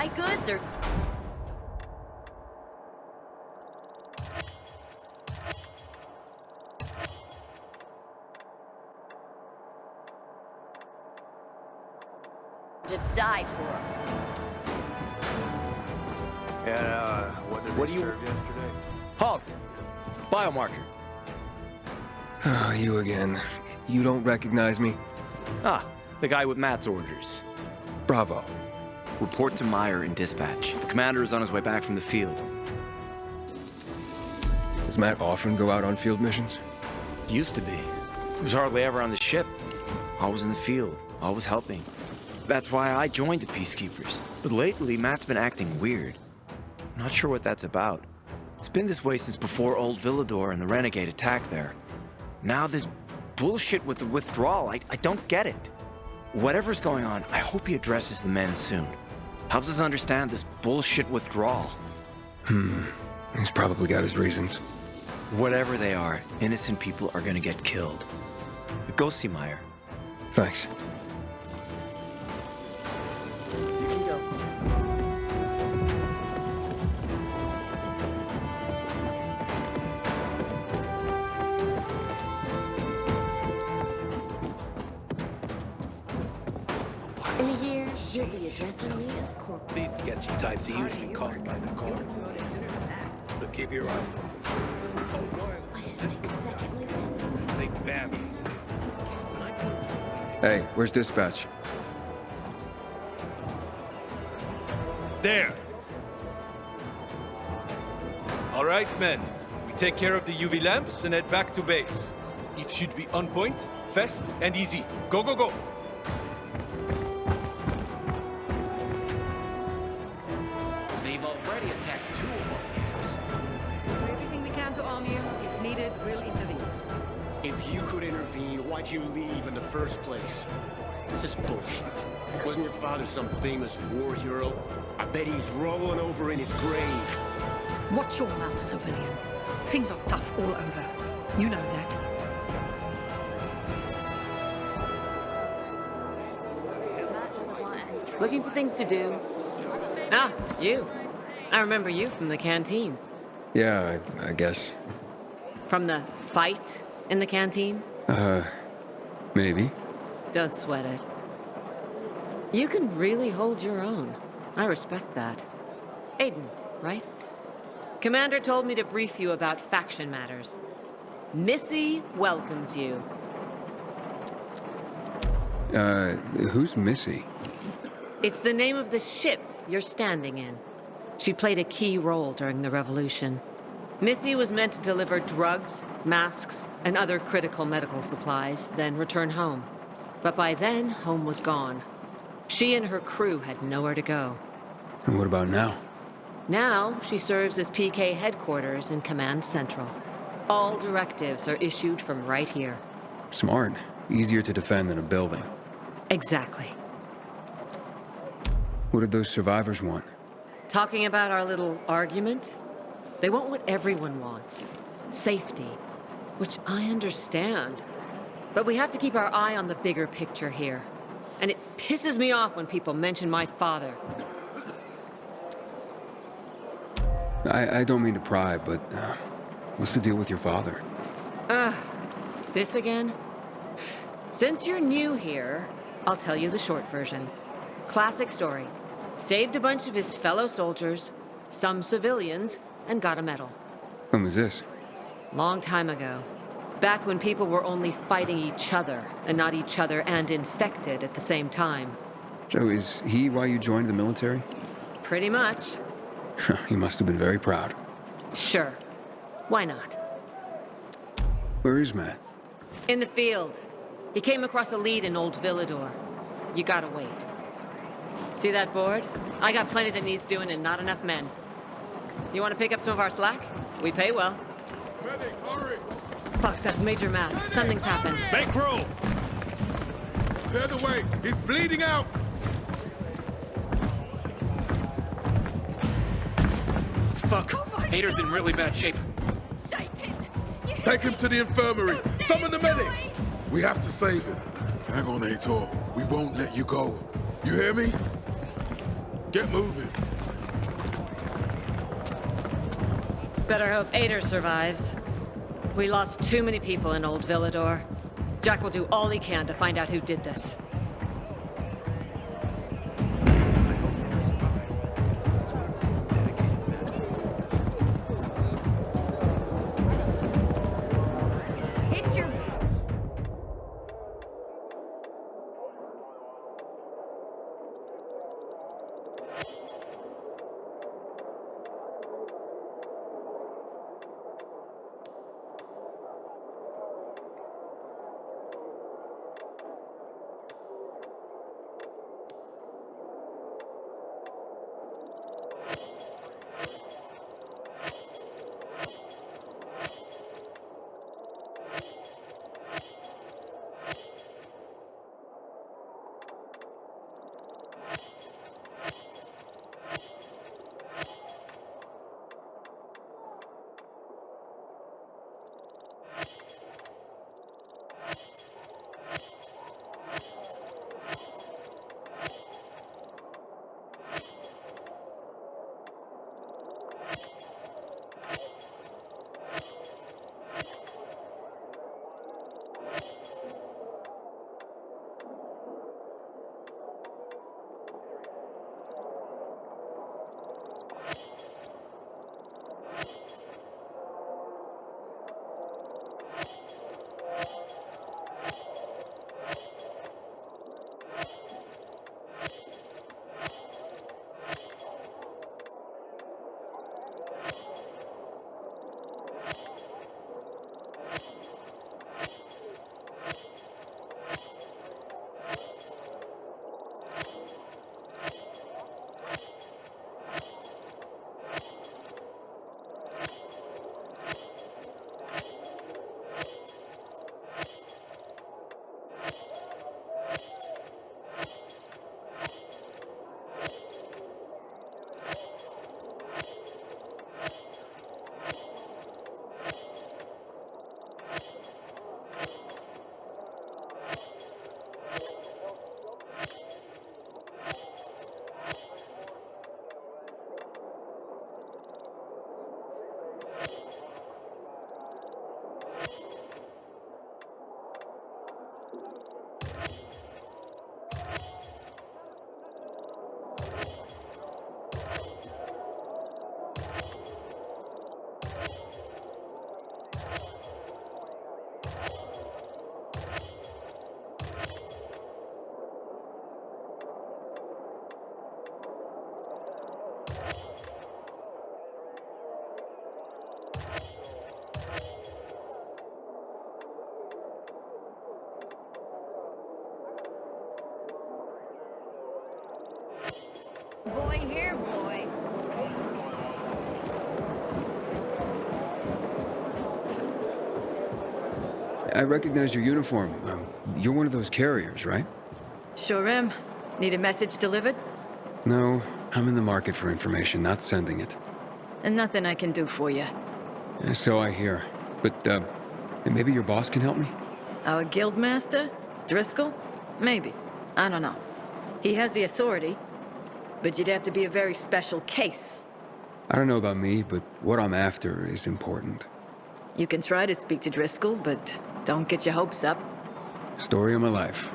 buy goods or... to die for. And, what do you... yesterday? Halt! Biomarker. Oh, you again. You don't recognize me? Ah, the guy with Matt's orders. Bravo. Report to Meyer in dispatch. The commander is on his way back from the field. Does Matt often go out on field missions? Used to be. He was hardly ever on the ship. Always in the field, always helping. That's why I joined the Peacekeepers. But lately, Matt's been acting weird. I'm not sure what that's about. It's been this way since before old Villador and the Renegade attack there. Now this bullshit with the withdrawal, I don't get it. Whatever's going on, I hope he addresses the men soon. Helps us understand this bullshit withdrawal. He's probably got his reasons. Whatever they are, innocent people are gonna get killed. Go see Meyer. Thanks. You can go. In a year, you'll be addressing me as corporal. These sketchy types are usually caught by the cards. But keep your eye on I should think secondly. them. They bam me. Hey, where's dispatch? There! All right, men. We take care of the UV lamps and head back to base. It should be on point, fast, and easy. Go, go, go! They've already attacked 2 of our camps. Do everything we can to arm you. If needed, we'll intervene. If you could intervene, why'd you leave in the first place? This is bullshit. Wasn't your father some famous war hero? I bet he's rolling over in his grave. Watch your mouth, civilian. Things are tough all over. You know that. Looking for things to do. Ah, you. I remember you from the canteen. Yeah, I guess. From the fight in the canteen? Maybe. Don't sweat it. You can really hold your own. I respect that. Aiden, right? Commander told me to brief you about faction matters. Missy welcomes you. Who's Missy? It's the name of the ship you're standing in. She played a key role during the revolution. Missy was meant to deliver drugs, masks, and other critical medical supplies, then return home. But by then, home was gone. She and her crew had nowhere to go. And what about now? Now, she serves as PK headquarters in Command Central. All directives are issued from right here. Smart. Easier to defend than a building. Exactly. What did those survivors want? Talking about our little argument? They want what everyone wants. Safety. Which I understand. But we have to keep our eye on the bigger picture here. And it pisses me off when people mention my father. I don't mean to pry, but what's the deal with your father? This again? Since you're new here, I'll tell you the short version. Classic story. Saved a bunch of his fellow soldiers, some civilians, and got a medal. When was this? Long time ago. Back when people were only fighting each other, and not each other and infected at the same time. So is he why you joined the military? Pretty much. He must have been very proud. Sure. Why not? Where is Matt? In the field. He came across a lead in Old Villador. You gotta wait. See that board? I got plenty that needs doing and not enough men. You want to pick up some of our slack? We pay well. Medic, hurry! Fuck, that's Major Matt. Something's happened. Make room! Clear the way! He's bleeding out! Fuck! Hader's in really bad shape. Take him to the infirmary! Summon the medics! We have to save him. Hang on, Ator. We won't let you go. You hear me? Get moving. Better hope Ader survives. We lost too many people in Old Villador. Jack will do all he can to find out who did this. Hit your... Boy here, boy. I recognize your uniform. You're one of those carriers, right? Sure am. Need a message delivered? No, I'm in the market for information, not sending it. And nothing I can do for you. So I hear. But, maybe your boss can help me? Our guildmaster? Driscoll? Maybe. I don't know. He has the authority, but you'd have to be a very special case. I don't know about me, but what I'm after is important. You can try to speak to Driscoll, but don't get your hopes up. Story of my life.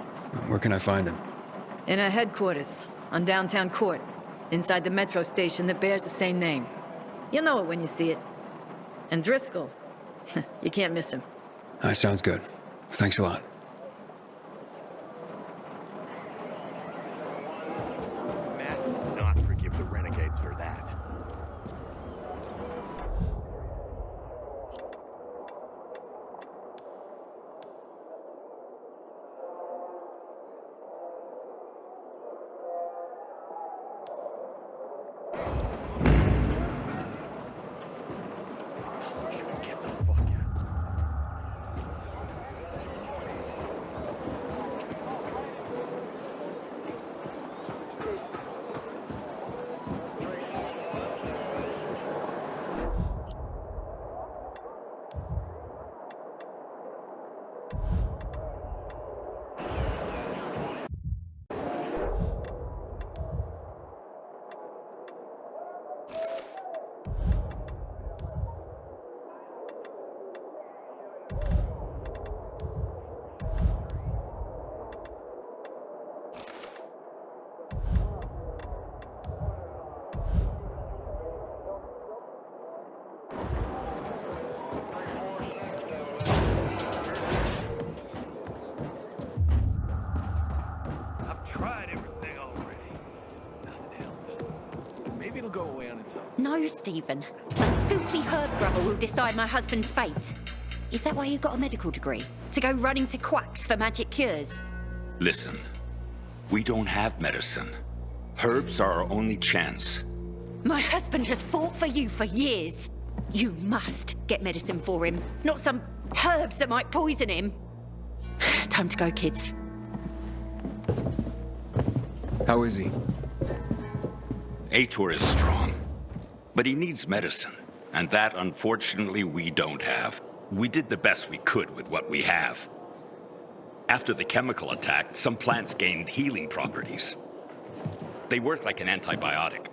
Where can I find him? In our headquarters, on downtown Court, inside the metro station that bears the same name. You'll know it when you see it. And Driscoll, you can't miss him. Sounds good. Thanks a lot. Matt will not forgive the renegades for that. Get the fuck out. No, Stephen. That filthy herb grubber will decide my husband's fate. Is that why you got a medical degree? To go running to quacks for magic cures? Listen, we don't have medicine. Herbs are our only chance. My husband has fought for you for years. You must get medicine for him, not some herbs that might poison him. Time to go, kids. How is he? Aitor is strong, but he needs medicine, and that, unfortunately, we don't have. We did the best we could with what we have. After the chemical attack, some plants gained healing properties. They work like an antibiotic.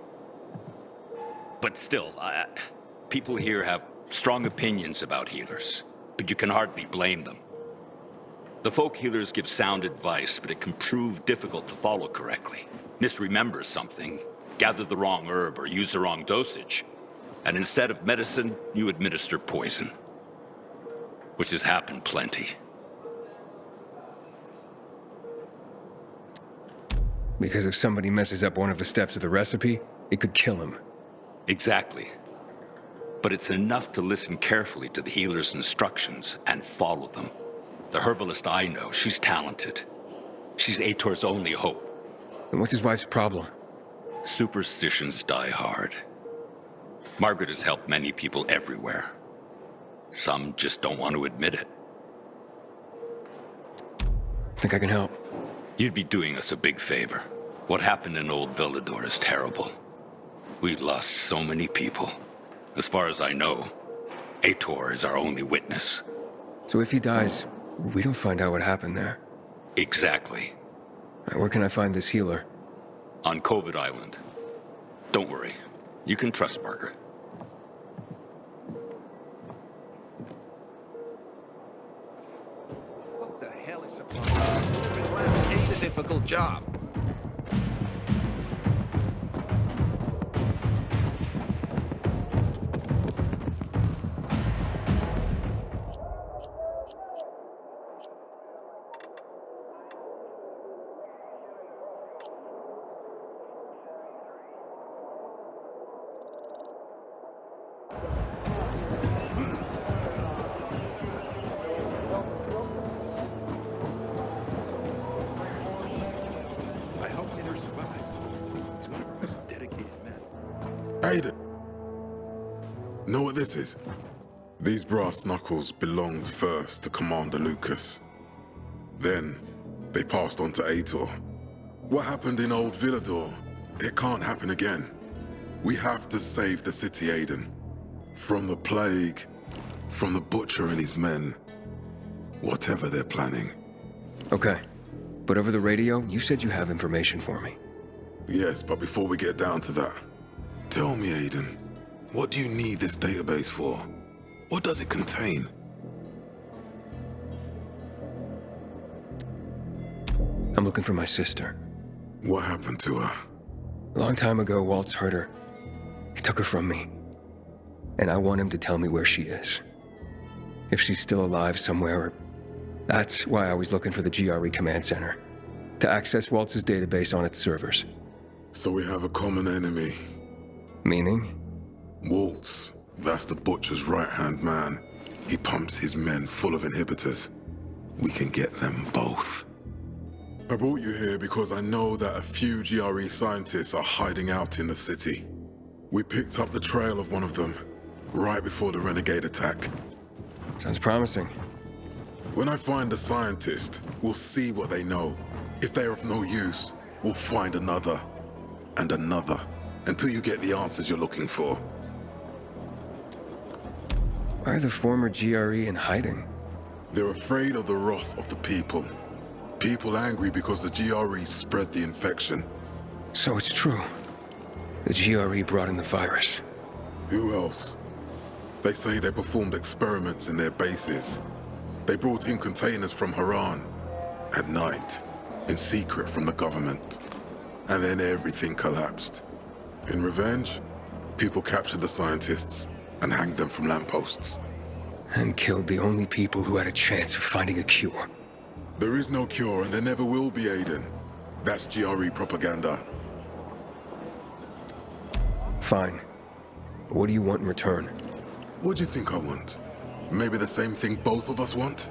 But still, people here have strong opinions about healers, but you can hardly blame them. The folk healers give sound advice, but it can prove difficult to follow correctly. Misremember something, gather the wrong herb, or use the wrong dosage. And instead of medicine, you administer poison. Which has happened plenty. Because if somebody messes up one of the steps of the recipe, it could kill him. Exactly. But it's enough to listen carefully to the healer's instructions and follow them. The herbalist I know, she's talented. She's Aitor's only hope. And what's his wife's problem? Superstitions die hard. Margaret has helped many people everywhere. Some just don't want to admit it. Think I can help? You'd be doing us a big favor. What happened in Old Villador is terrible. We've lost so many people. As far as I know, Aitor is our only witness. So if he dies, we don't find out what happened there. Exactly. Where can I find this healer? On COVID Island. Don't worry. You can trust Margaret. What the hell is supposed to be a difficult job? Aiden! Know what this is? These brass knuckles belonged first to Commander Lucas. Then, they passed on to Aitor. What happened in Old Villador? It can't happen again. We have to save the city, Aiden. From the plague, from the Butcher and his men. Whatever they're planning. Okay. But over the radio, you said you have information for me. Yes, but before we get down to that, tell me, Aiden, what do you need this database for? What does it contain? I'm looking for my sister. What happened to her? A long time ago, Waltz hurt her. He took her from me. And I want him to tell me where she is. If she's still alive somewhere. That's why I was looking for the GRE command center. To access Waltz's database on its servers. So we have a common enemy. Meaning? Waltz. That's the Butcher's right-hand man. He pumps his men full of inhibitors. We can get them both. I brought you here because I know that a few GRE scientists are hiding out in the city. We picked up the trail of one of them, right before the Renegade attack. Sounds promising. When I find a scientist, we'll see what they know. If they're of no use, we'll find another, and another, until you get the answers you're looking for. Why are the former GRE in hiding? They're afraid of the wrath of the people. People angry because the GRE spread the infection. So it's true. The GRE brought in the virus. Who else? They say they performed experiments in their bases. They brought in containers from Haran, at night, in secret from the government. And then everything collapsed. In revenge, people captured the scientists and hanged them from lampposts. And killed the only people who had a chance of finding a cure. There is no cure, and there never will be, Aiden. That's GRE propaganda. Fine. What do you want in return? What do you think I want? Maybe the same thing both of us want?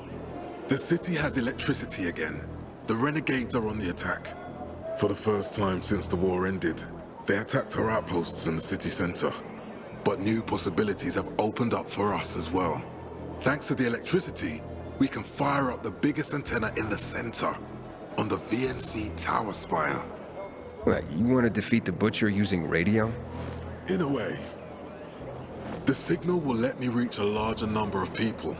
The city has electricity again. The renegades are on the attack. For the first time since the war ended, they attacked our outposts in the city center. But new possibilities have opened up for us as well. Thanks to the electricity, we can fire up the biggest antenna in the center, on the VNC tower spire. What, you want to defeat the Butcher using radio? In a way. The signal will let me reach a larger number of people.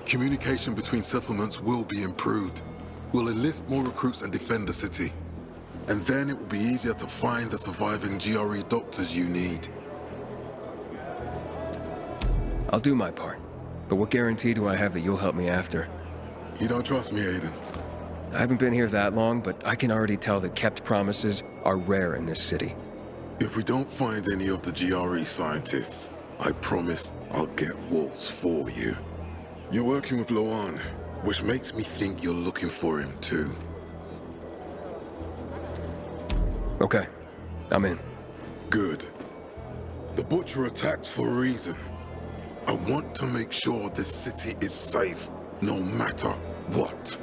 Communication between settlements will be improved. We'll enlist more recruits and defend the city. And then it will be easier to find the surviving GRE doctors you need. I'll do my part. But what guarantee do I have that you'll help me after? You don't trust me, Aiden? I haven't been here that long, but I can already tell that kept promises are rare in this city. If we don't find any of the GRE scientists, I promise I'll get Waltz for you. You're working with Loan, which makes me think you're looking for him too. Okay, I'm in. Good. The Butcher attacked for a reason. I want to make sure this city is safe, no matter what.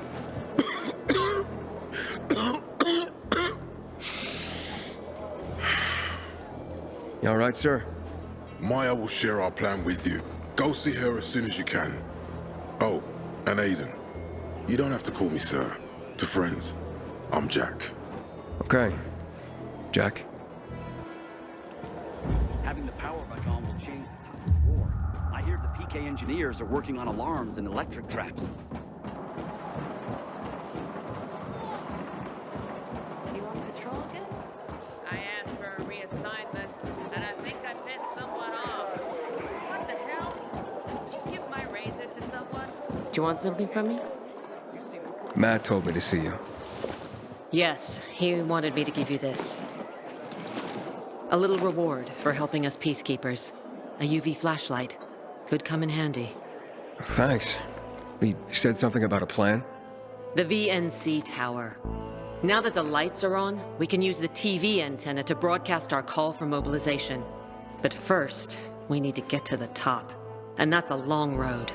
You all right, sir? Maya will share our plan with you. Go see her as soon as you can. Oh, and Aiden. You don't have to call me sir. To friends, I'm Jack. Okay. Jack? Having the power back on will change the war. I hear the PK engineers are working on alarms and electric traps. You on patrol again? I asked for a reassignment, and I think I pissed someone off. What the hell? Did you give my razor to someone? Do you want something from me? Matt told me to see you. Yes, he wanted me to give you this. A little reward for helping us peacekeepers. A UV flashlight. Could come in handy. Thanks. He said something about a plan? The VNC tower. Now that the lights are on, we can use the TV antenna to broadcast our call for mobilization. But first, we need to get to the top. And that's a long road.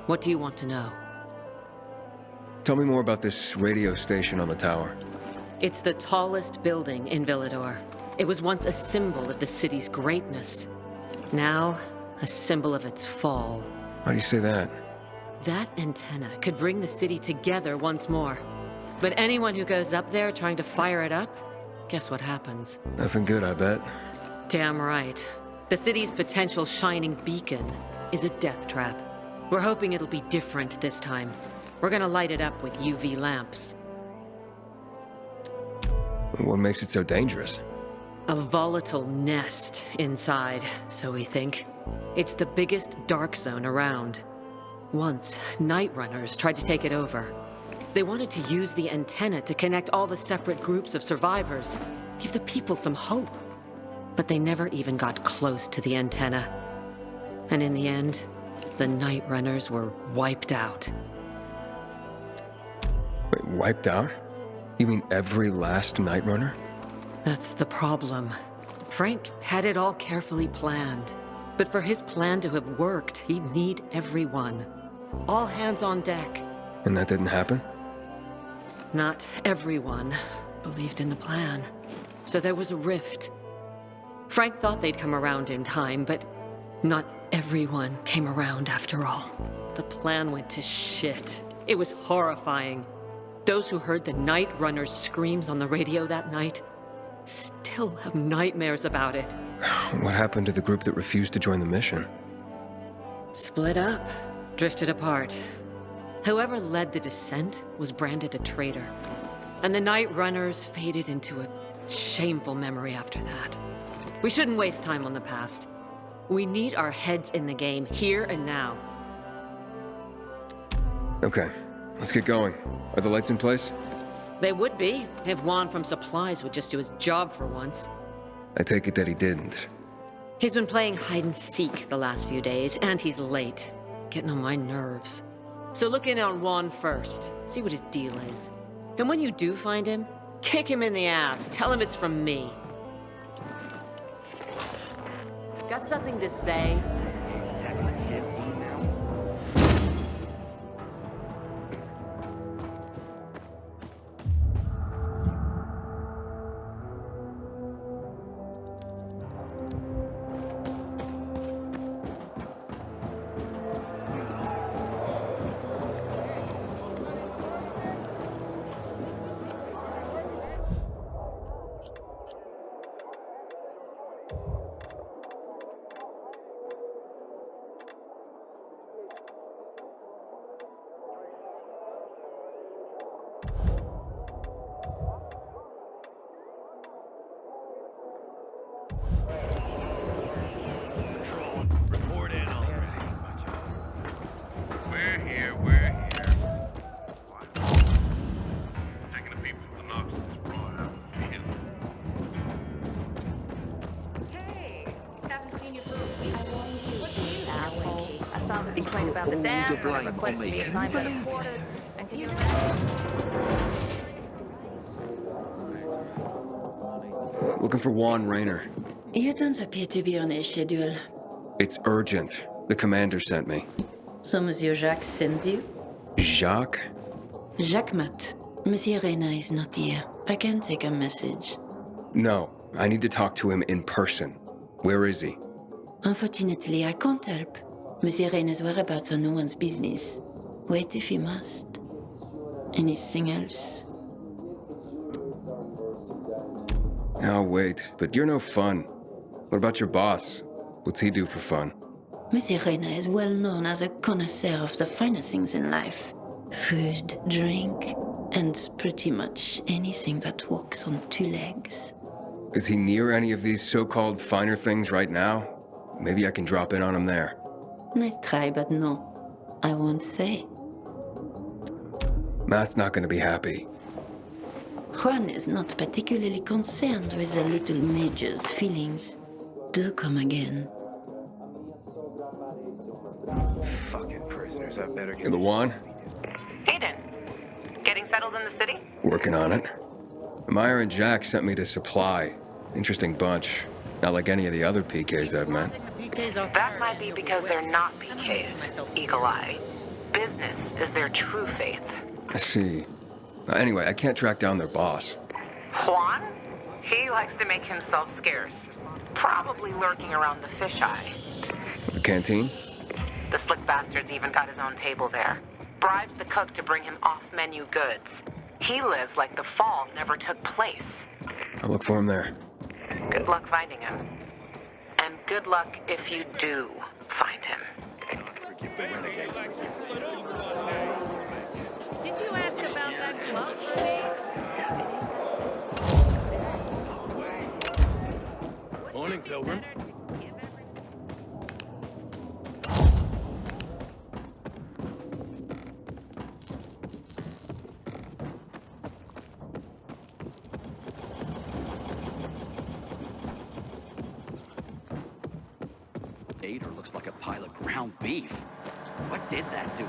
What do you want to know? Tell me more about this radio station on the tower. It's the tallest building in Villador. It was once a symbol of the city's greatness. Now, a symbol of its fall. Why do you say that? That antenna could bring the city together once more. But anyone who goes up there trying to fire it up, guess what happens? Nothing good, I bet. Damn right. The city's potential shining beacon is a death trap. We're hoping it'll be different this time. We're gonna light it up with UV lamps. What makes it so dangerous? A volatile nest inside, so we think. It's the biggest dark zone around. Once, night runners tried to take it over. They wanted to use the antenna to connect all the separate groups of survivors, give the people some hope. But they never even got close to the antenna. And in the end, the night runners were wiped out. Wait, wiped out? You mean every last night runner? That's the problem. Frank had it all carefully planned. But for his plan to have worked, he'd need everyone. All hands on deck. And that didn't happen? Not everyone believed in the plan. So there was a rift. Frank thought they'd come around in time, but not everyone came around after all. The plan went to shit. It was horrifying. Those who heard the Night Runner's screams on the radio that night still have nightmares about it. What happened to the group that refused to join the mission? Split up, drifted apart. Whoever led the descent was branded a traitor. And the Night Runners faded into a shameful memory after that. We shouldn't waste time on the past. We need our heads in the game, here and now. Okay, let's get going. Are the lights in place? They would be, if Juan from Supplies would just do his job for once. I take it that he didn't. He's been playing hide-and-seek the last few days, and he's late. Getting on my nerves. So look in on Juan first. See what his deal is. And when you do find him, kick him in the ass. Tell him it's from me. Got that something to say? He's attacking the canteen now. About the dam, and requested the assignment of quarters, and can you Looking for Juan Rayner. You don't appear to be on a schedule. It's urgent. The commander sent me. So Monsieur Jacques sends you? Jacques? Jacques Mat. Monsieur Reyna is not here. I can take a message. No, I need to talk to him in person. Where is he? Unfortunately, I can't help. Monsieur Reyna's whereabouts are no one's business. Wait if you must. Anything else? I'll wait, but you're no fun. What about your boss? What's he do for fun? Monsieur Reyna is well known as a connoisseur of the finer things in life. Food, drink, and pretty much anything that walks on two legs. Is he near any of these so-called finer things right now? Maybe I can drop in on him there. Nice try, but no. I won't say. Matt's not gonna be happy. Juan is not particularly concerned with the little major's feelings. Do come again. Fucking prisoners, I better get... Hey, Luan? Hayden, getting settled in the city? Working on it. Meyer and Jack sent me to Supply. Interesting bunch. Not like any of the other PKs I've met. That might be because they're not PKs, Eagle Eye. Business is their true faith. I see. Anyway, I can't track down their boss. Juan? He likes to make himself scarce. Probably lurking around the fisheye. The canteen? The slick bastard's even got his own table there. Bribes the cook to bring him off-menu goods. He lives like the fall never took place. I'll look for him there. Good luck finding him. And good luck if you do find him. Did you ask about that glove for me? Morning, Pilgrim. Gator looks like a pile of ground beef. What did that do?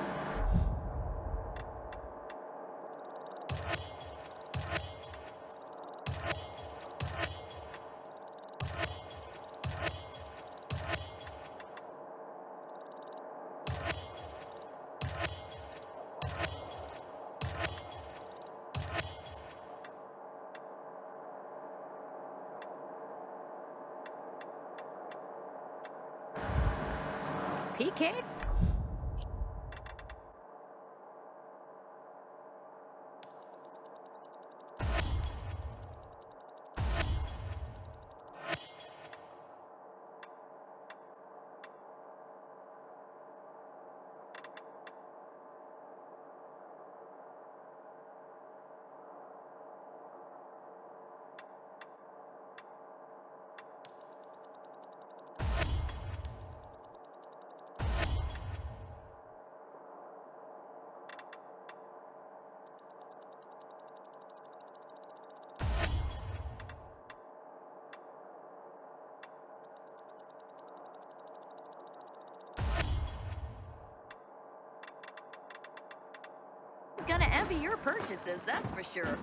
PK? Gonna envy your purchases, that's for sure.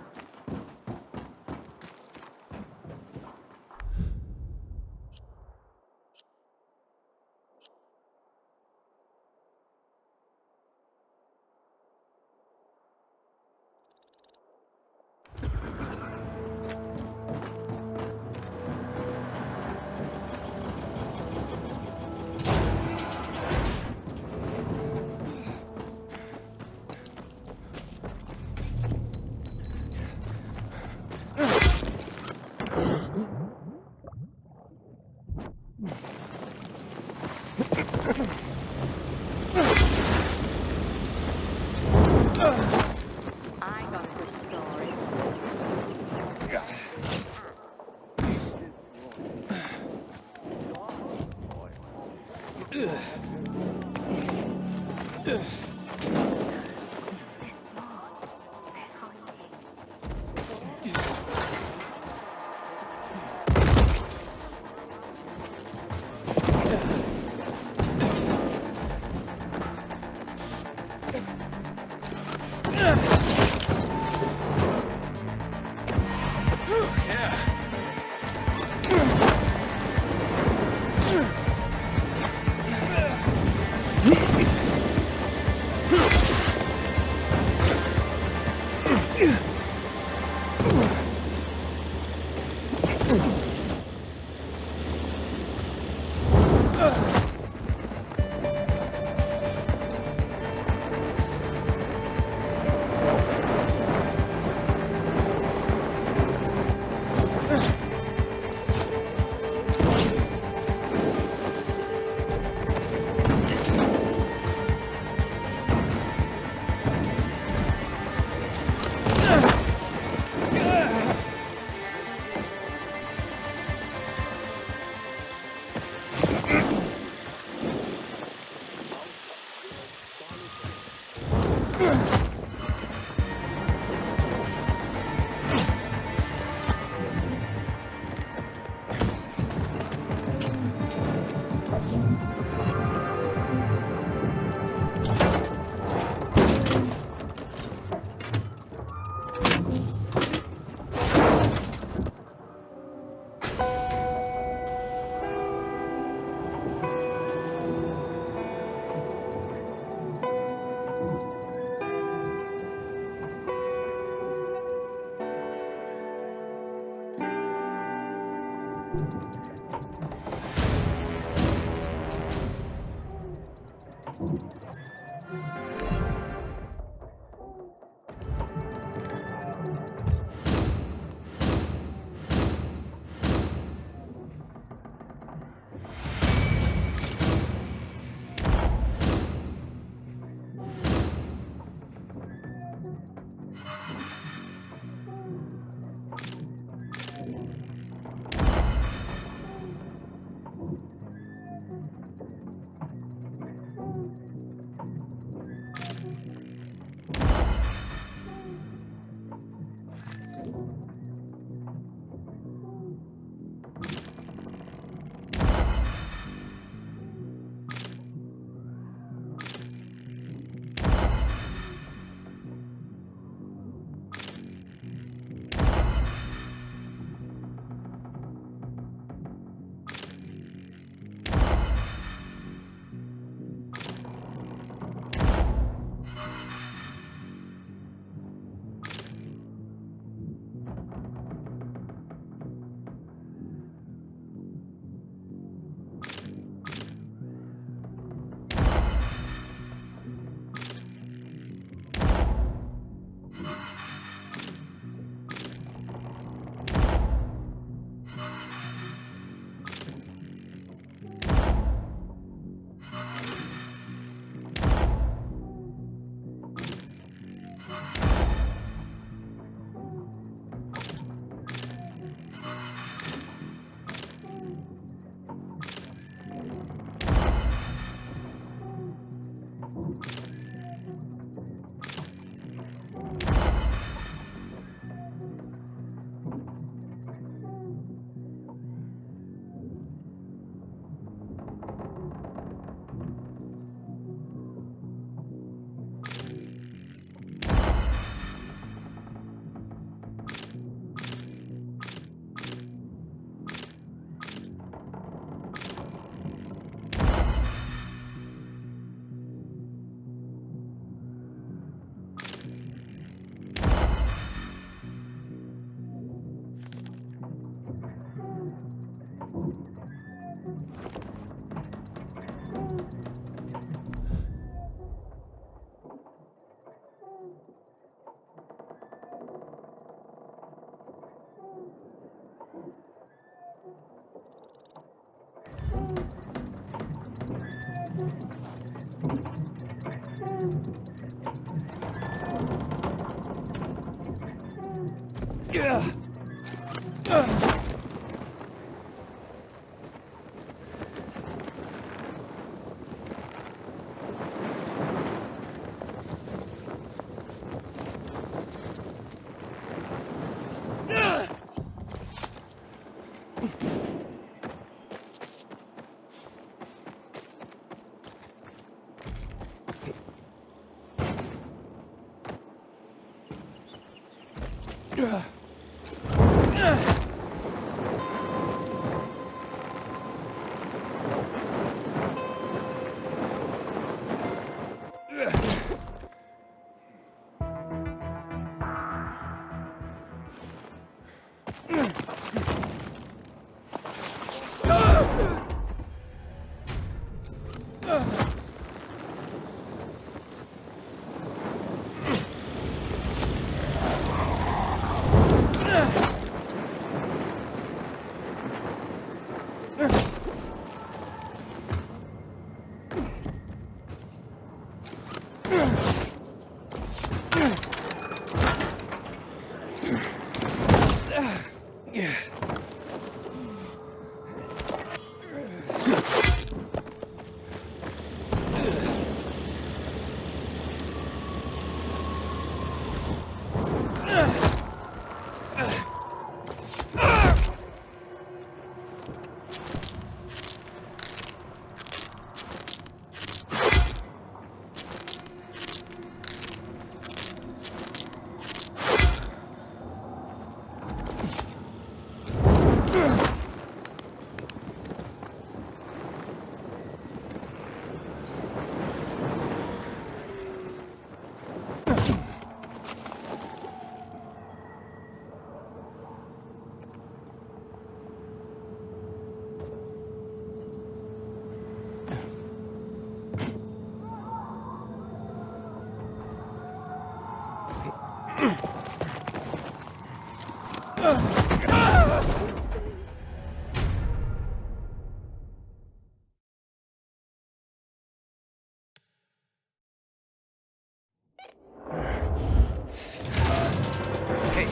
Hey,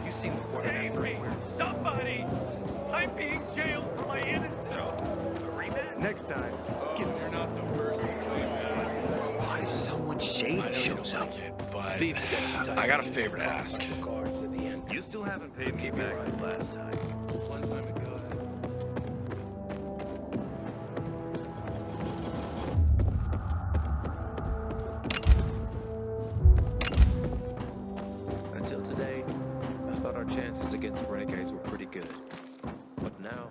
you seem Save me! Somebody! I'm being jailed for my innocence! Read that? Next time. You're not the first to claim that. What if someone shady shows up? But I got a favor to ask. You still haven't paid me back the last time. One time ago. Until today, I thought our chances against renegades were pretty good. But now...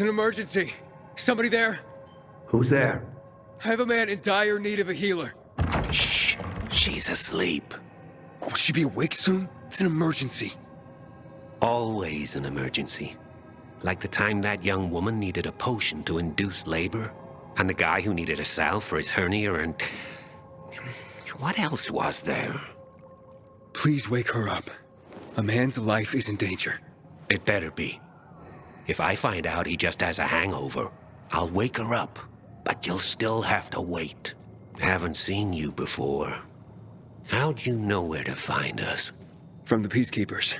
It's an emergency. Somebody there? Who's there? I have a man in dire need of a healer. Shh. She's asleep. Will she be awake soon? It's an emergency. Always an emergency. Like the time that young woman needed a potion to induce labor, and the guy who needed a salve for his hernia, and... what else was there? Please wake her up. A man's life is in danger. It better be. If I find out he just has a hangover, I'll wake her up, but you'll still have to wait. Haven't seen you before. How'd you know where to find us? From the Peacekeepers.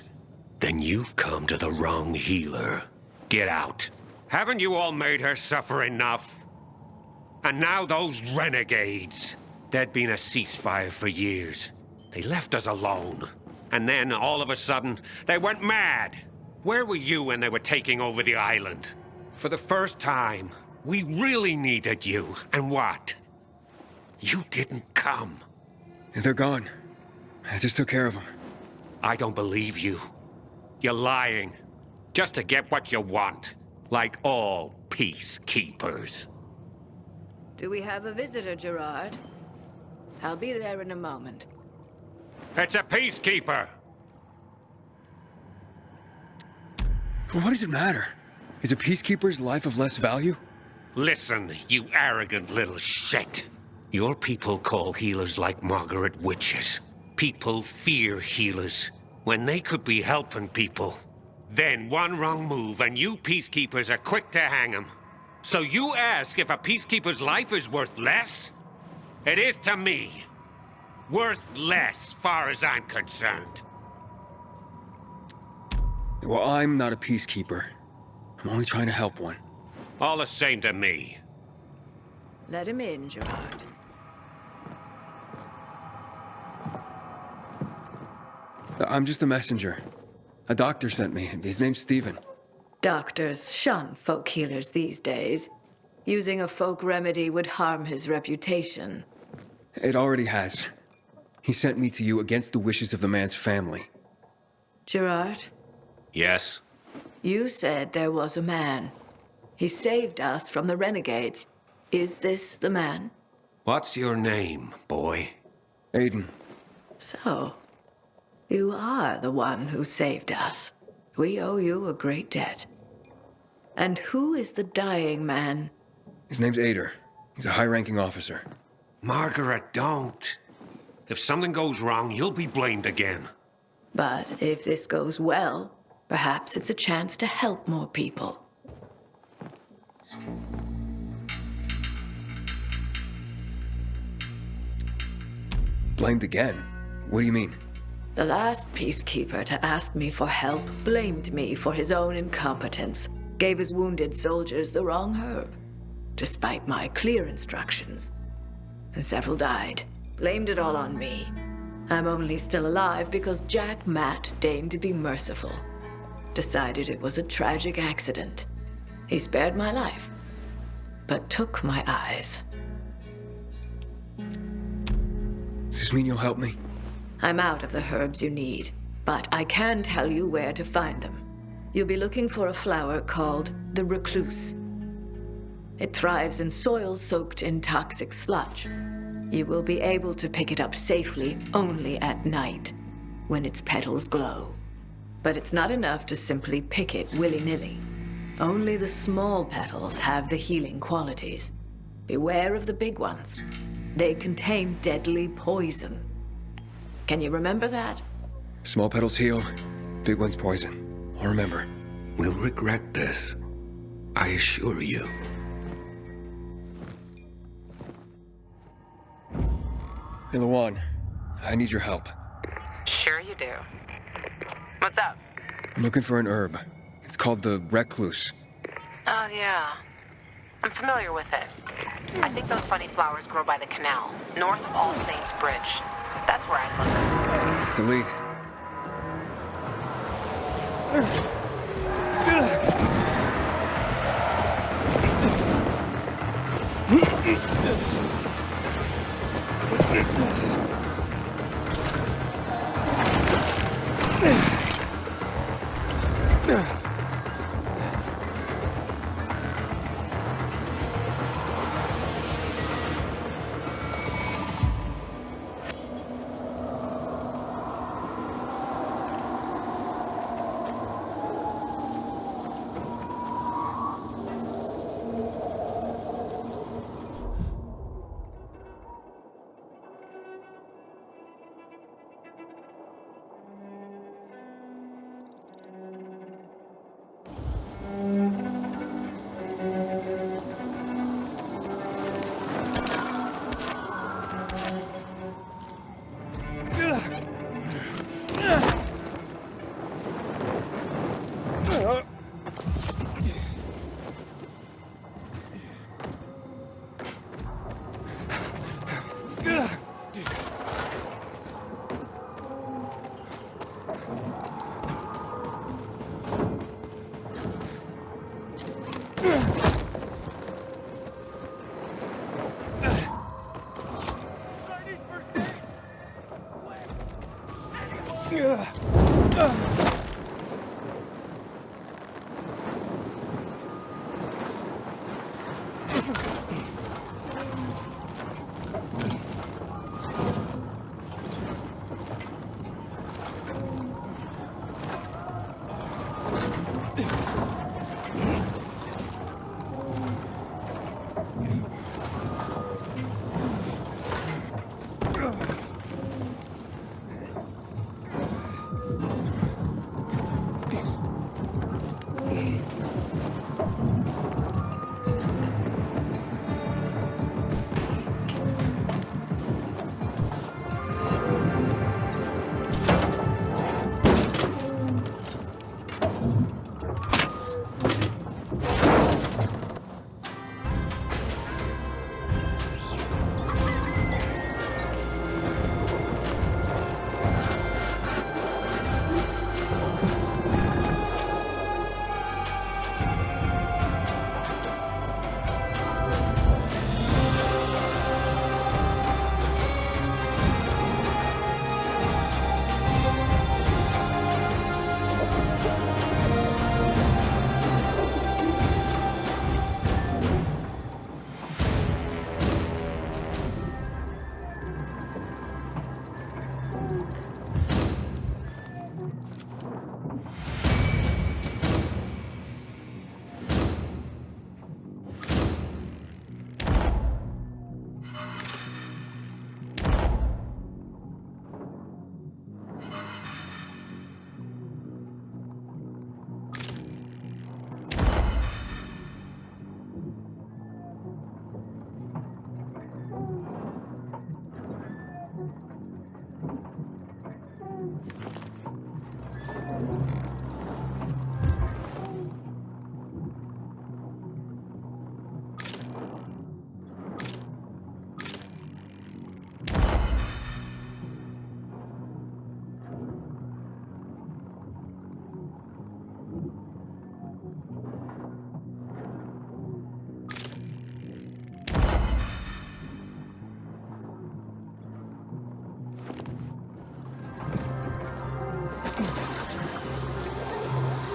Then you've come to the wrong healer. Get out. Haven't you all made her suffer enough? And now those renegades. There'd been a ceasefire for years. They left us alone. And then, all of a sudden, they went mad. Where were you when they were taking over the island? for the first time. We really needed you, and what? You didn't come. They're gone. I just took care of them. I don't believe you. You're lying. Just to get what you want. Like all peacekeepers. Do we have a visitor, Gerard? I'll be there in a moment. It's a peacekeeper! What does it matter? Is a peacekeeper's life of less value? Listen, you arrogant little shit. Your people call healers like Margaret witches. People fear healers when they could be helping people. Then one wrong move and you peacekeepers are quick to hang them. So you ask if a peacekeeper's life is worth less? It is to me. Worth less, far as I'm concerned. Well, I'm not a peacekeeper. I'm only trying to help one. All the same to me. Let him in, Gerard. I'm just a messenger. A doctor sent me. His name's Stephen. Doctors shun folk healers these days. Using a folk remedy would harm his reputation. It already has. He sent me to you against the wishes of the man's family. Gerard, Yes? you said there was a man. He saved us from the renegades. Is this the man? What's your name, boy? Aiden. So, you are the one who saved us. We owe you a great debt. And who is the dying man? His name's Ader. He's a high-ranking officer. Margaret, don't. If something goes wrong, you'll be blamed again. But if this goes well, perhaps it's a chance to help more people. Blamed again? What do you mean? The last peacekeeper to ask me for help blamed me for his own incompetence, gave his wounded soldiers the wrong herb, despite my clear instructions. And several died. Blamed it all on me. I'm only still alive because Jack Matt deigned to be merciful. Decided it was a tragic accident. He spared my life, but took my eyes. Does this mean you'll help me? I'm out of the herbs you need, but I can tell you where to find them. You'll be looking for a flower called the recluse. It thrives in soil soaked in toxic sludge. You will be able to pick it up safely only at night, when its petals glow. But it's not enough to simply pick it willy-nilly. Only the small petals have the healing qualities. Beware of the big ones. They contain deadly poison. Can you remember that? Small petals heal, big ones poison. I'll remember. We'll regret this. I assure you. Hey, Lawan, I need your help. Sure you do. What's up? I'm looking for an herb. It's called the recluse. Oh, yeah. I'm familiar with it. I think those funny flowers grow by the canal, north of All Saints Bridge. That's where I look. It's a lead.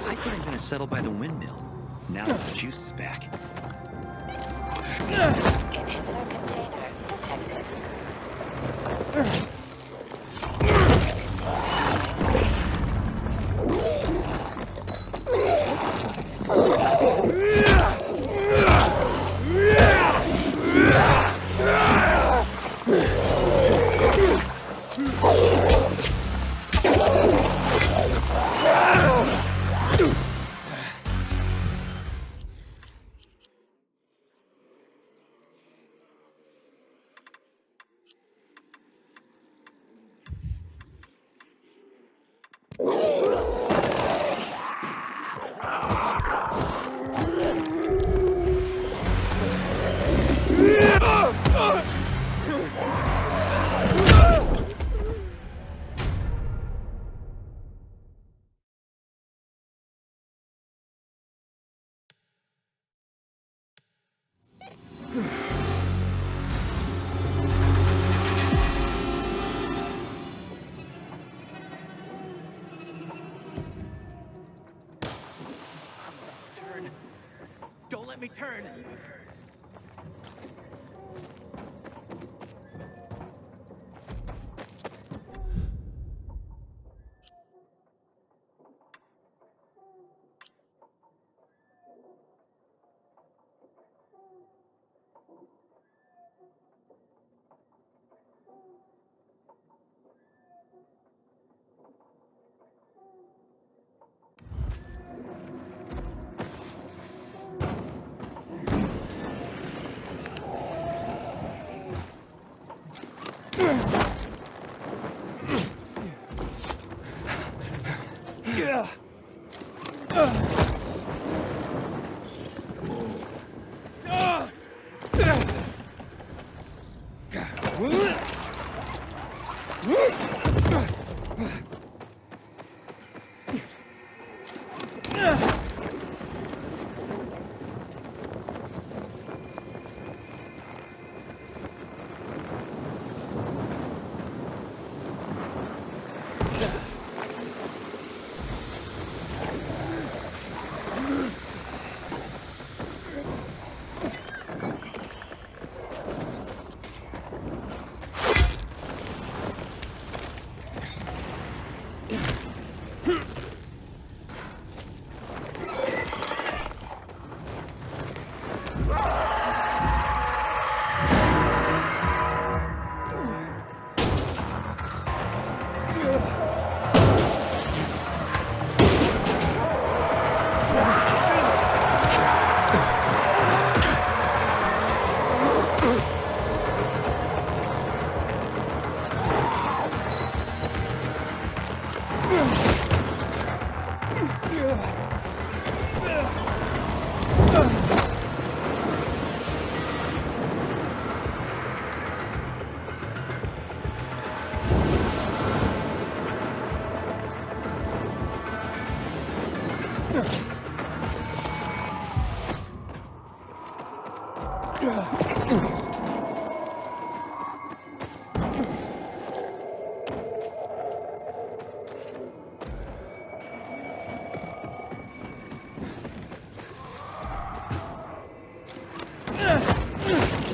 I thought I'm gonna settle by the windmill. Now that the juice is back. Inhibitor container detected. Don't let me turn. Yeah.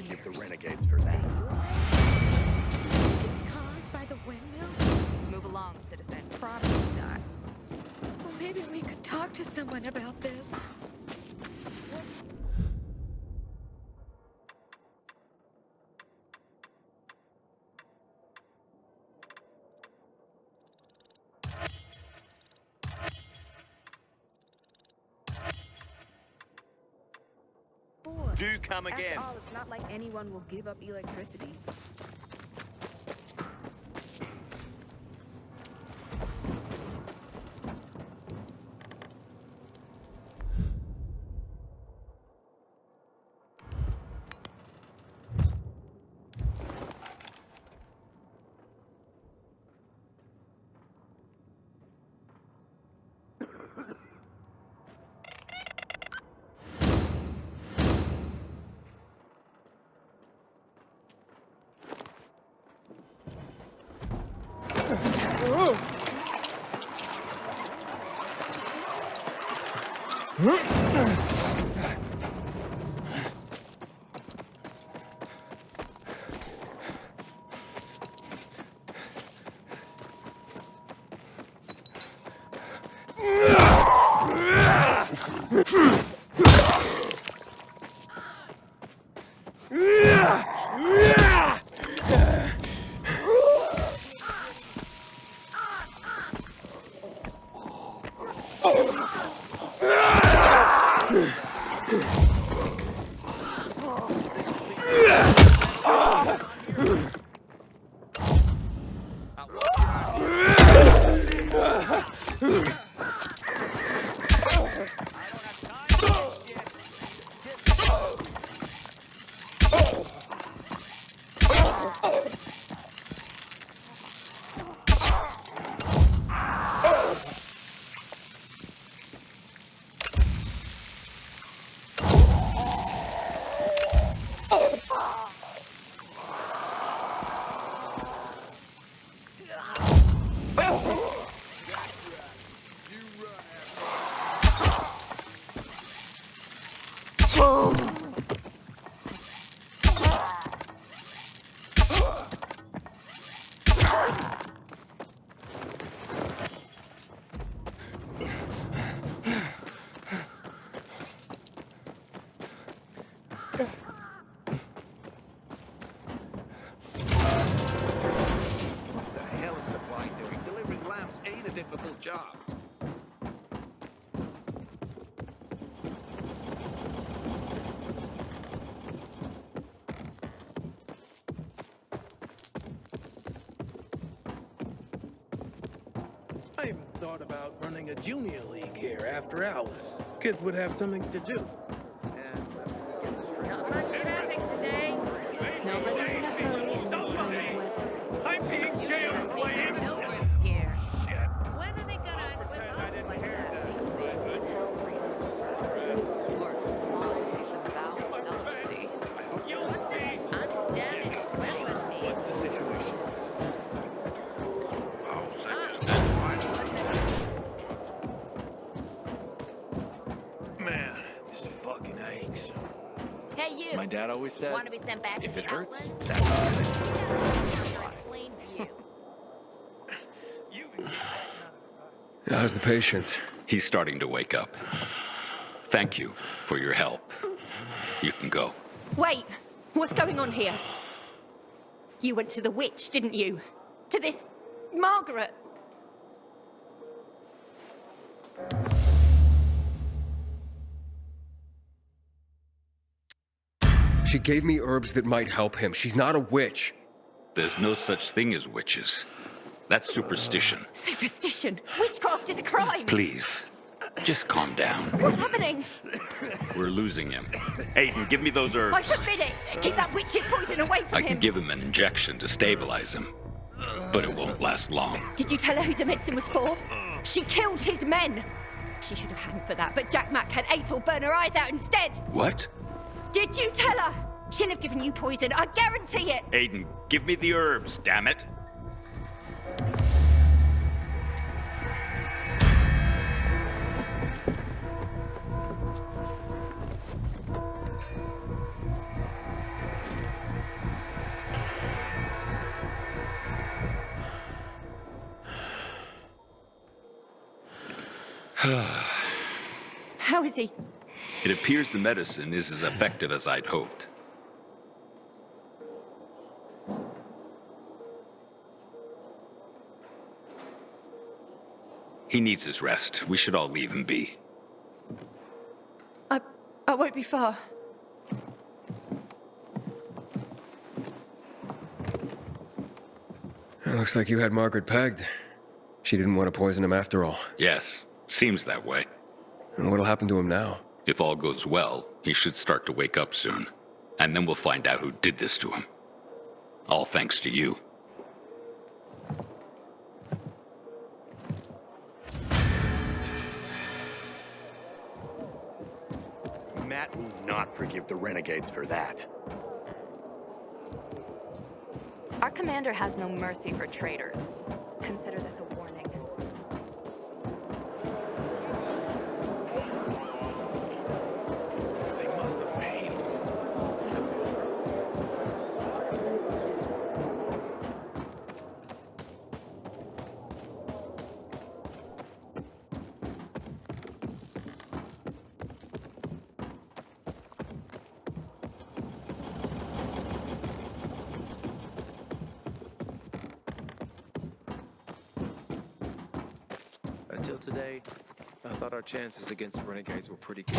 forgive the renegades for that. It's caused by the windmill? Move along, citizen. Probably not. Well, maybe we could talk to someone about this. Do come again. After all, it's not like anyone will give up electricity. Job. I even thought about running a junior league here after hours. Kids would have something to do. Not much traffic today. Nobody's in a hurry in this kind of weather. I'm being jailed for my innocence. When are they gonna quit off like that? I'm damn it. Well with me. What's the situation? Man, this fucking aches. Hey, you. My dad always said, Want to be sent back if to it the hurts, outlands? that's Plain view. How's the patient? He's starting to wake up. Thank you for your help. You can go. Wait, what's going on here? You went to the witch, didn't you? To this Margaret. She gave me herbs that might help him. She's not a witch. There's no such thing as witches. That's superstition. Superstition. Witchcraft is a crime. Please, just calm down. What's happening? We're losing him. Aiden, give me those herbs. I forbid it. Keep that witch's poison away from I him. can give him an injection to stabilize him, but it won't last long. Did you tell her who the medicine was for? She killed his men. She should have hanged for that, but Jack Mack had Ator burn her eyes out instead. What? Did you tell her? She'll have given you poison, I guarantee it. Aiden, give me the herbs, damn it. How is he? It appears the medicine is as effective as I'd hoped. He needs his rest. We should all leave him be. I won't be far. It looks like you had Margaret pegged. She didn't want to poison him after all. Yes, seems that way. And what'll happen to him now? If all goes well, he should start to wake up soon. And then we'll find out who did this to him. All thanks to you. Matt will not forgive the renegades for that. Our commander has no mercy for traitors. Consider this a warning. They must have paid. Until today, I thought our chances against renegades were pretty good.